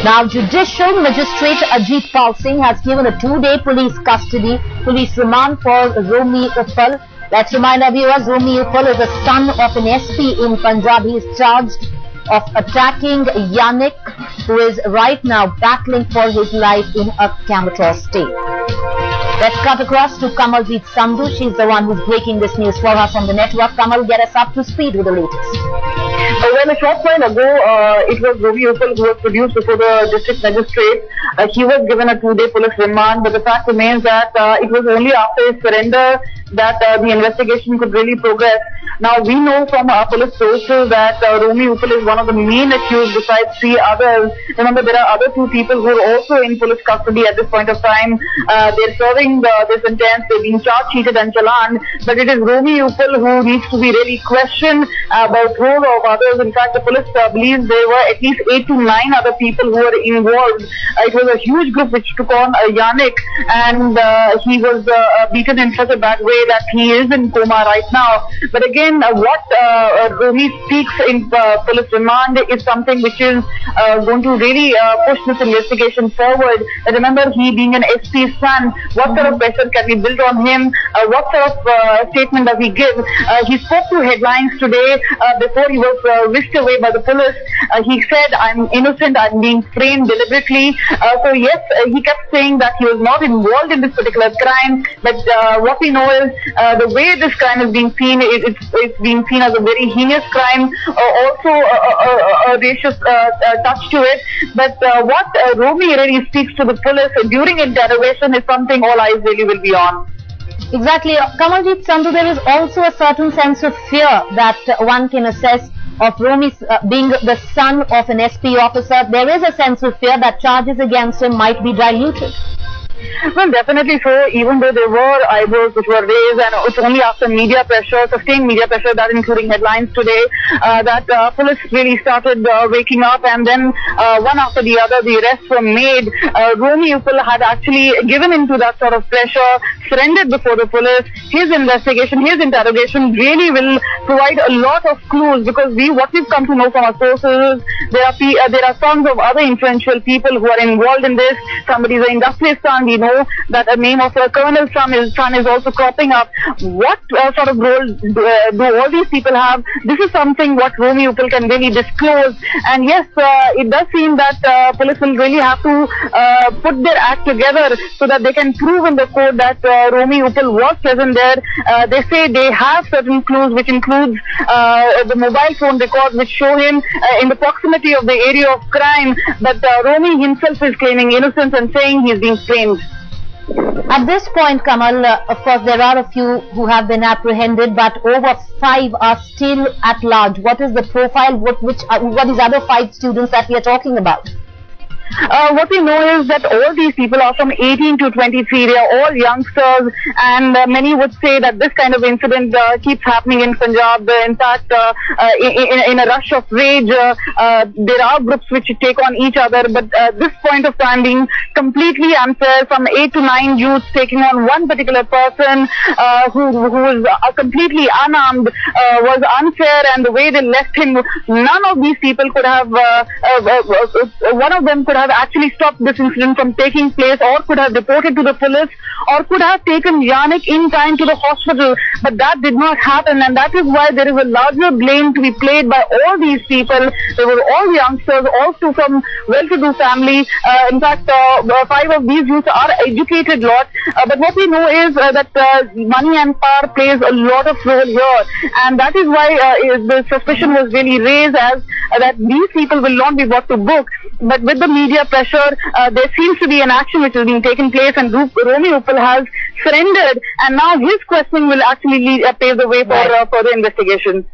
Now, Judicial Magistrate Ajit Pal Singh has given a 2-day police remand for Romi Uppal. Let's remind our viewers, Romi Uppal is the son of an SP in Punjab. He is charged of attacking Yannick, who is right now battling for his life in a comatose state. Let's cut across to Kamaljeet Sandhu. She's the one who's breaking this news for us on the network. Kamal, get us up to speed with the latest. Well, a short while ago, it was Romi Uppal who was produced before the district magistrate. He was given a 2-day police remand, but the fact remains that it was only after his surrender that the investigation could really progress. Now, we know from our police sources that Romi Uppal is one of the main accused besides 3 others. Remember, there are other 2 people who are also in police custody at this point of time. They're serving their sentence, they're being charge-sheeted and challaned, but it is Romi Uppal who needs to be really questioned about role of others. In fact, the police believes there were at least 8 to 9 other people who were involved. It was a huge group which took on Yannick, and he was beaten in such a bad way that he is in coma right now. But again, what Romi speaks in police remand is something which is going to really push this investigation forward. Remember, he being an SP's son, what sort of pressure can be built on him? What sort of statement does he give? He spoke to Headlines today before he was whisked away by the police. He said, "I'm innocent, I'm being framed deliberately." So yes, he kept saying that he was not involved in this particular crime, but what we know is the way this crime is being seen, it's being seen as a very heinous crime, also a racist touch to it. But what Romi really speaks to the police during interrogation is something all eyes really will be on. Exactly. Kamaljeet Sandhu, there is also a certain sense of fear that one can assess of Romi being the son of an SP officer. There is a sense of fear that charges against him might be diluted. Well, definitely so, even though there were eyebrows which were raised, and it's only after media pressure, sustained media pressure, that including Headlines today, that police really started waking up, and then one after the other the arrests were made. Romi Uppal had actually given into that sort of pressure, surrendered before the police. His investigation, his interrogation really will provide a lot of clues, because what we've come to know from our sources, there are sons of other influential people who are involved in this. Somebody is an industrialist son. We know that a name of a colonel's son is also cropping up. What sort of role do all these people have? This is something what Romi Uppal can really disclose. And yes, it does seem that police will really have to put their act together so that they can prove in the court that Romi Uppal was present there. They say they have certain clues, which includes the mobile phone records which show him in the proximity of the area of crime. But Romi himself is claiming innocence and saying he's being framed. At this point, Kamal, of course, there are a few who have been apprehended, but over 5 are still at large. What is the profile? What is other 5 students that we are talking about? What we know is that all these people are from 18 to 23. They are all youngsters, and many would say that this kind of incident keeps happening in Punjab. In fact, in a rush of rage, there are groups which take on each other, but this point of time being completely unfair, from 8 to 9 youths taking on one particular person who was completely unarmed, was unfair, and the way they left him, none of these people could have, one of them could have actually stopped this incident from taking place, or could have reported to the police, or could have taken Yannick in time to the hospital, but that did not happen, and that is why there is a larger blame to be played by all these people. They were all youngsters, also from well-to-do family. In fact, 5 of these youths are educated lot, but what we know is that money and power plays a lot of role here, and that is why the suspicion was really raised as that these people will not be brought to book. But with the media pressure, there seems to be an action which is being taken place, and Romi Uppal has surrendered, and now his questioning will actually pave the way for further investigation.